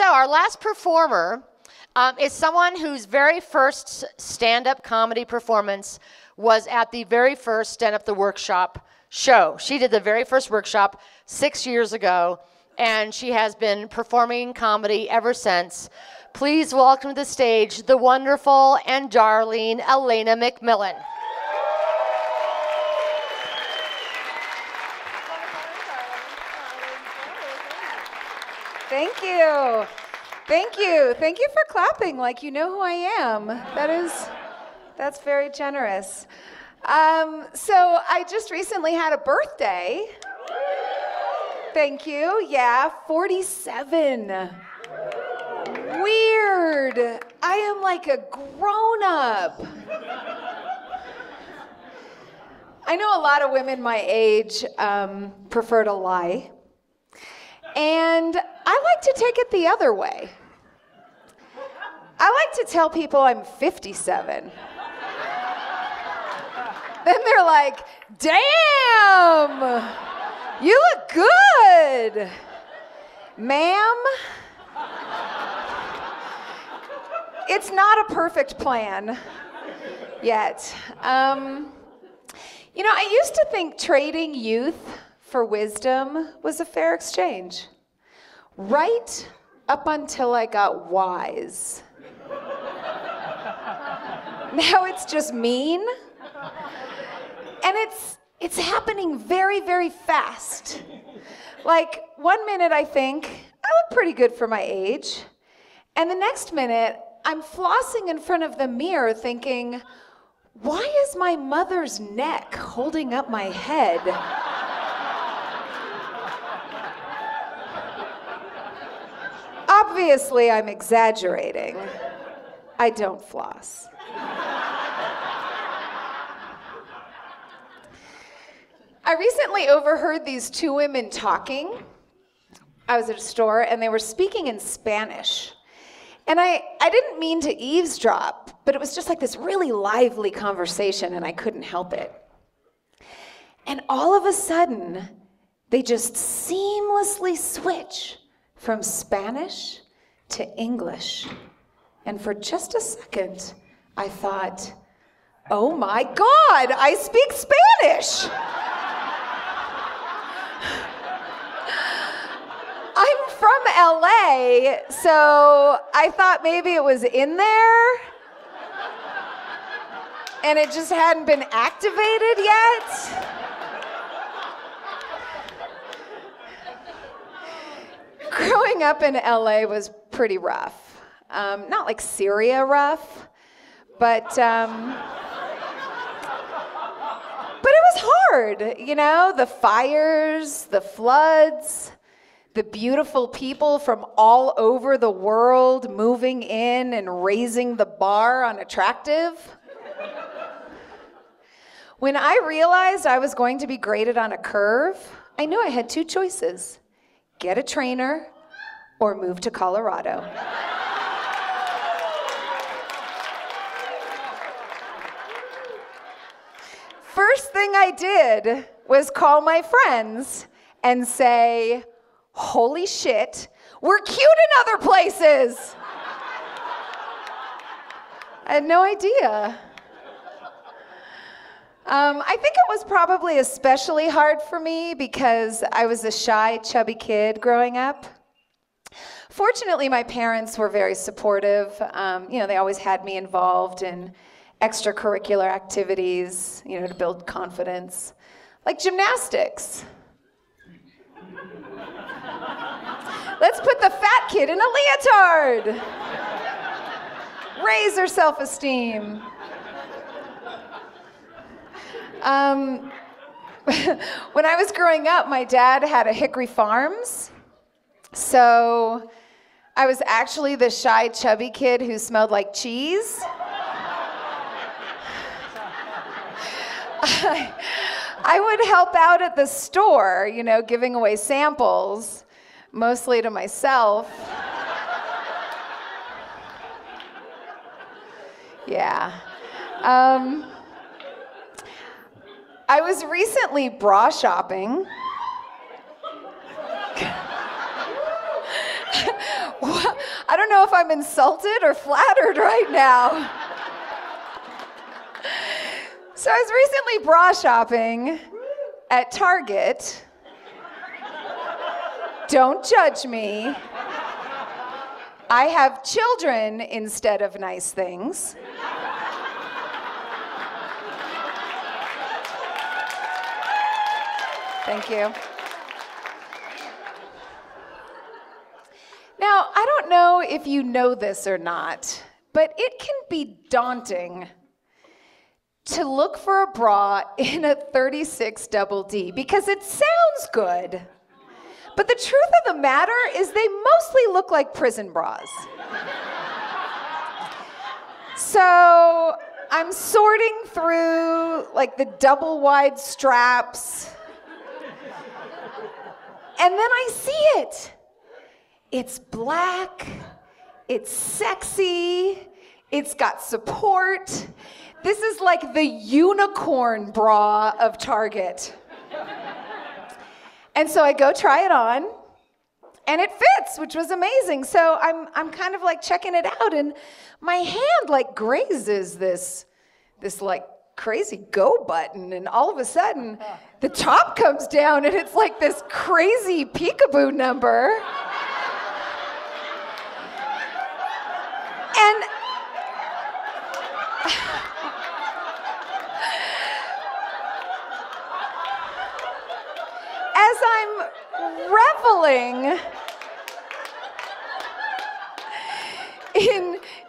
So our last performer is someone whose very first stand-up comedy performance was at the very first Stand Up the Workshop show. She did the very first workshop 6 years ago, and she has been performing comedy ever since. Please welcome to the stage the wonderful and darling Elena McMillan. Thank you. Thank you. Thank you for clapping like you know who I am. That's very generous. So I just recently had a birthday. Thank you. Yeah, 47. Weird. I am like a grown-up. I know a lot of women my age prefer to lie. And I like to take it the other way. I like to tell people I'm 57. Then they're like, damn, you look good, ma'am. It's not a perfect plan yet. You know, I used to think trading youth for wisdom was a fair exchange, right up until I got wise. Now it's just mean. And it's happening very, very fast. Like, 1 minute I think, I look pretty good for my age. And the next minute, I'm flossing in front of the mirror thinking, why is my mother's neck holding up my head? Obviously, I'm exaggerating. I don't floss. I recently overheard these two women talking. I was at a store and they were speaking in Spanish. And I didn't mean to eavesdrop, but it was just like this really lively conversation and I couldn't help it. And all of a sudden, they just seamlessly switch from Spanish to English. And for just a second, I thought, oh my God, I speak Spanish! I'm from LA, so I thought maybe it was in there, and it just hadn't been activated yet. Growing up in LA was pretty rough. Not like Syria rough, but it was hard, you know, the fires, the floods, the beautiful people from all over the world moving in and raising the bar on attractive. When I realized I was going to be graded on a curve, I knew I had two choices: get a trainer or move to Colorado. First thing I did was call my friends and say, holy shit, we're cute in other places. I had no idea. I think it was probably especially hard for me because I was a shy, chubby kid growing up. Fortunately, my parents were very supportive. You know, they always had me involved in extracurricular activities, you know, to build confidence, like gymnastics. Let's put the fat kid in a leotard. Raise her self-esteem. When I was growing up, my dad had a Hickory Farms. So I was actually the shy, chubby kid who smelled like cheese. I would help out at the store, you know, giving away samples, mostly to myself. Yeah. I was recently bra shopping. I don't know if I'm insulted or flattered right now. So I was recently bra shopping at Target. Don't judge me. I have children instead of nice things. Thank you. Now, I don't know if you know this or not, but it can be daunting to look for a bra in a 36 double D because it sounds good. But the truth of the matter is they mostly look like prison bras. So I'm sorting through like the double wide straps. And then I see it. It's black, it's sexy, it's got support. This is like the unicorn bra of Target. And so I go try it on, and it fits, which was amazing. So I'm kind of like checking it out, and my hand like grazes this like crazy go button, and all of a sudden the top comes down, and it's like this crazy peekaboo number. And as I'm reveling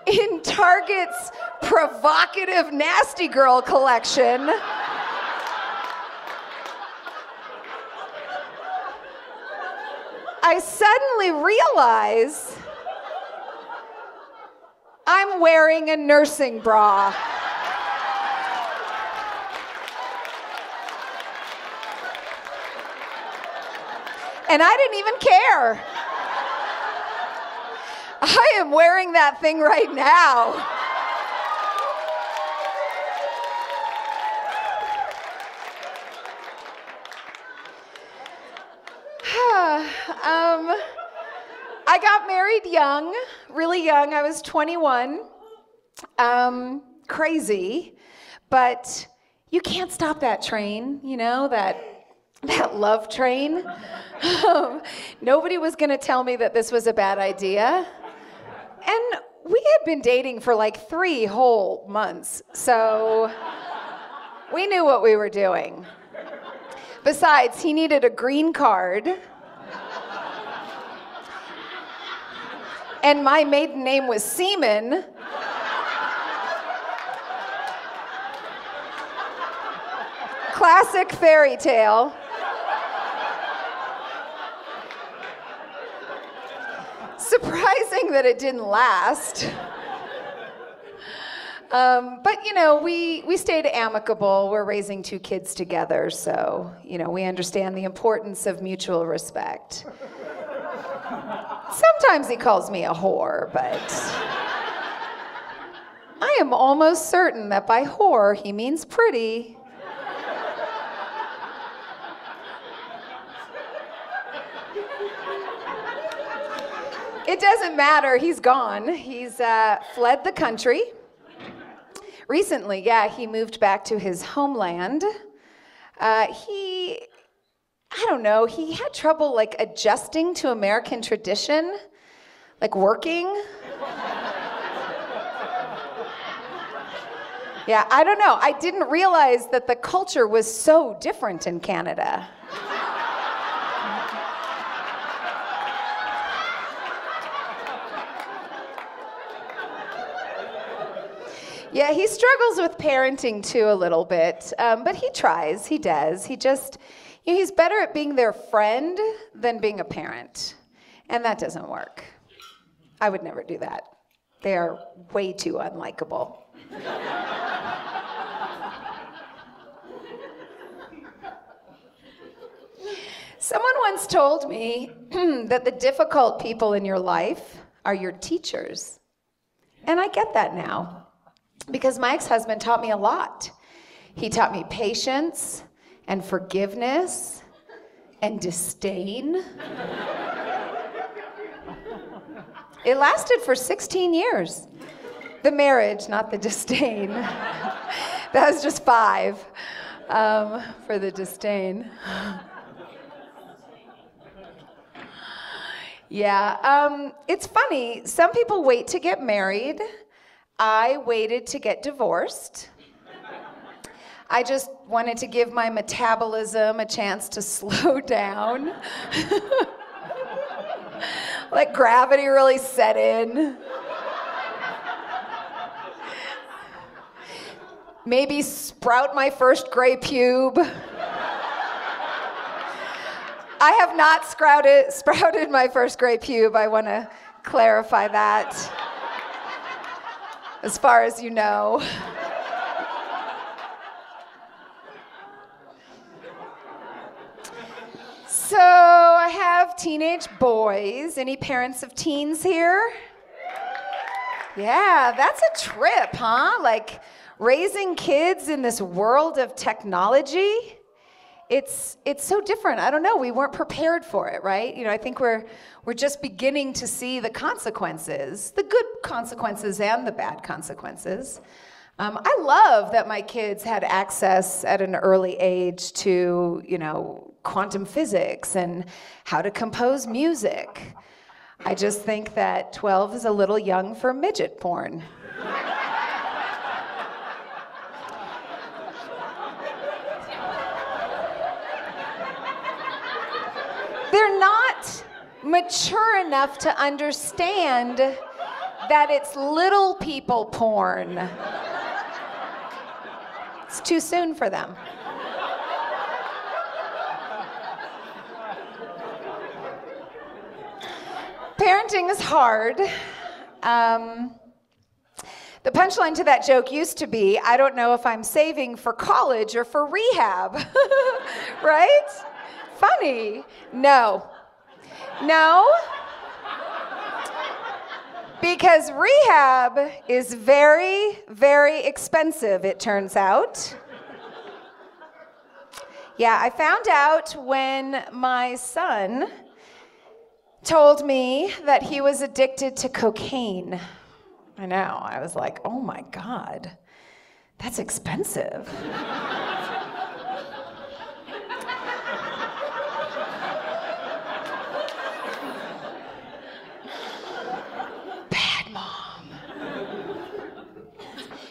in Target's provocative nasty girl collection, I suddenly realize I'm wearing a nursing bra. And I didn't even care. I am wearing that thing right now. I got married young, really young. I was 21. Crazy, but you can't stop that train, you know, that love train. Nobody was going to tell me that this was a bad idea. And we had been dating for like 3 whole months, so we knew what we were doing. Besides, he needed a green card. And my maiden name was Seaman. Classic fairy tale. Surprising that it didn't last. But, you know, we stayed amicable. We're raising 2 kids together, so, you know, we understand the importance of mutual respect. Sometimes he calls me a whore, but I am almost certain that by whore he means pretty. It doesn't matter, he's gone. He's fled the country. Recently, yeah, he moved back to his homeland. I don't know, he had trouble like adjusting to American tradition, like working. Yeah, I don't know. I didn't realize that the culture was so different in Canada. Yeah, he struggles with parenting too a little bit, but he tries, he does. He just, you know, he's better at being their friend than being a parent, and that doesn't work. I would never do that. They are way too unlikable. Someone once told me that the difficult people in your life are your teachers, and I get that now. Because my ex-husband taught me a lot. He taught me patience and forgiveness and disdain. It lasted for 16 years. The marriage, not the disdain. That was just 5 for the disdain. Yeah, it's funny. Some people wait to get married. I waited to get divorced. I just wanted to give my metabolism a chance to slow down. Let gravity really set in. Maybe sprout my first gray pube. I have not sprouted my first gray pube. I want to clarify that. As far as you know. So I have teenage boys. Any parents of teens here? Yeah, that's a trip, huh? Like raising kids in this world of technology. It's so different. I don't know. We weren't prepared for it, right? I think we're just beginning to see the consequences, the good consequences and the bad consequences. I love that my kids had access at an early age to, quantum physics and how to compose music. I just think that 12 is a little young for midget porn. They're not mature enough to understand that it's little people porn. It's too soon for them. Parenting is hard. The punchline to that joke used to be, I don't know if I'm saving for college or for rehab. Right? Funny. No. Because rehab is very, very expensive, it turns out. Yeah, I found out when my son told me that he was addicted to cocaine. I know, I was like, oh my God, that's expensive.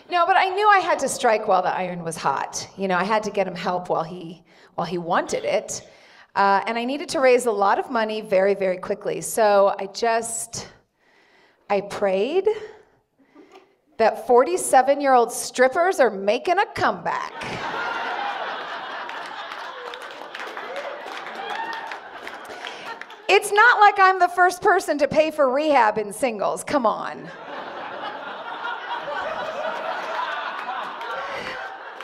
No, but I knew I had to strike while the iron was hot. I had to get him help while he wanted it. And I needed to raise a lot of money very, very quickly. So I prayed that 47-year-old strippers are making a comeback. It's not like I'm the first person to pay for rehab in singles. Come on.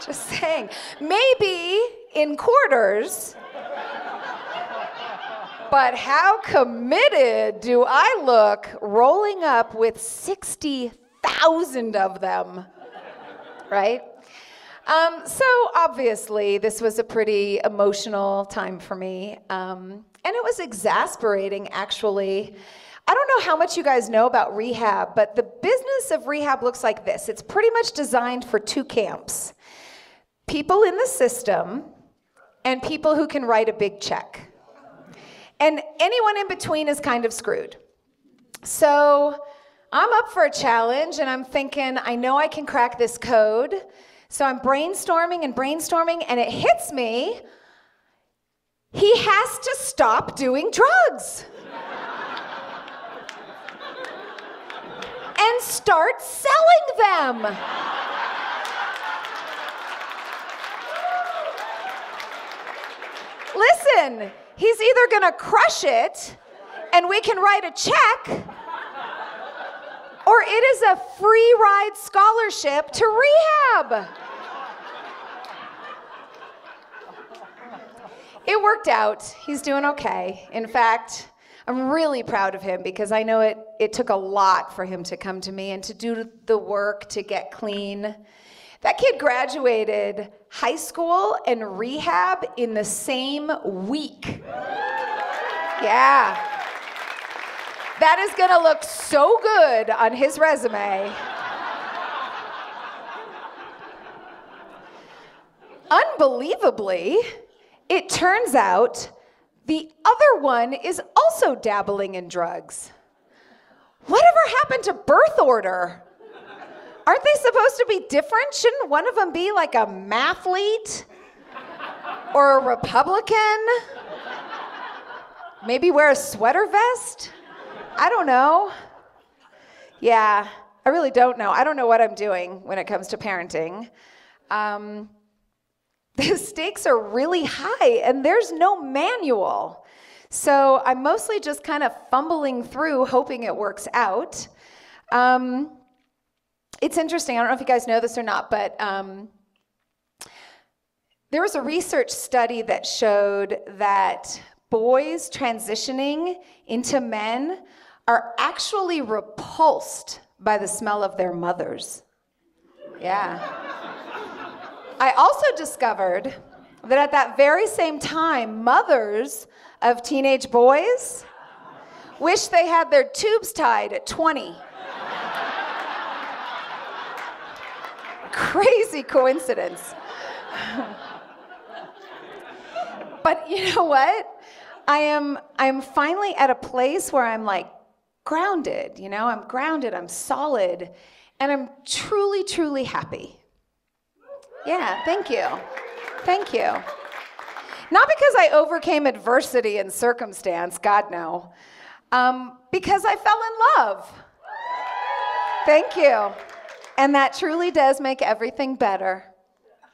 Just saying. Maybe in quarters, but how committed do I look rolling up with 60,000 of them, right? So obviously this was a pretty emotional time for me, and it was exasperating, actually. I don't know how much you guys know about rehab, but the business of rehab looks like this. It's pretty much designed for 2 camps. People in the system and people who can write a big check. And anyone in between is kind of screwed. So I'm up for a challenge and I'm thinking, I know I can crack this code. So I'm brainstorming, and it hits me. He has to stop doing drugs. And start selling them. Listen, he's either gonna crush it and we can write a check, or it is a free ride scholarship to rehab. It worked out. He's doing okay. In fact, I'm really proud of him because I know it took a lot for him to come to me and to do the work to get clean. That kid graduated high school and rehab in the same week. Yeah. That is going to look so good on his resume. Unbelievably, it turns out the other one is also dabbling in drugs. Whatever happened to birth order? Aren't they supposed to be different? Shouldn't one of them be like a mathlete or a Republican? Maybe wear a sweater vest? I don't know. Yeah, I really don't know. I don't know what I'm doing when it comes to parenting. The stakes are really high and there's no manual. So I'm mostly just kind of fumbling through, hoping it works out. It's interesting. I don't know if you guys know this or not, but there was a research study that showed that boys transitioning into men are actually repulsed by the smell of their mothers. Yeah. I also discovered that at that very same time, mothers of teenage boys wish they had their tubes tied at 20. Crazy coincidence. But you know what? I'm finally at a place where I'm like grounded, you know? I'm grounded, I'm solid, and I'm truly, truly happy. Yeah, thank you. Thank you. Not because I overcame adversity and circumstance, God no. Because I fell in love. Thank you. And that truly does make everything better.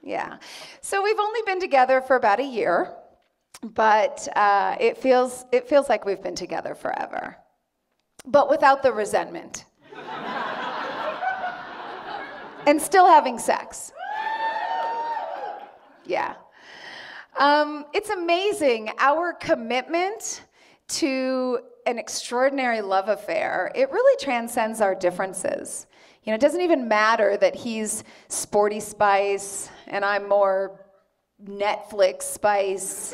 Yeah. So we've only been together for about a year, but it feels like we've been together forever. But without the resentment. And still having sex. Yeah. It's amazing. Our commitment to an extraordinary love affair, it really transcends our differences. You know, it doesn't even matter that he's sporty spice and I'm more Netflix spice.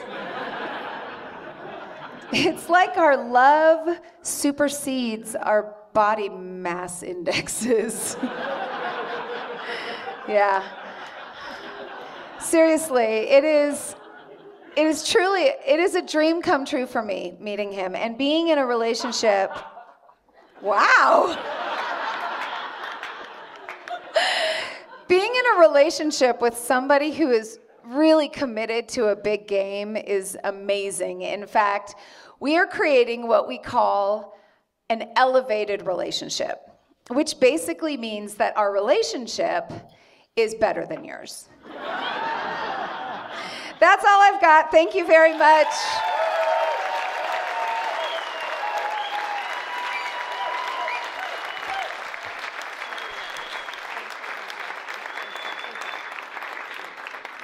It's like our love supersedes our body mass indexes. Yeah. Seriously, it is a dream come true for me, meeting him and being in a relationship. Wow. Being in a relationship with somebody who is really committed to a big game is amazing. In fact, we are creating what we call an elevated relationship, which basically means that our relationship is better than yours. That's all I've got. Thank you very much.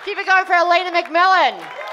Keep it going for Elena McMillan.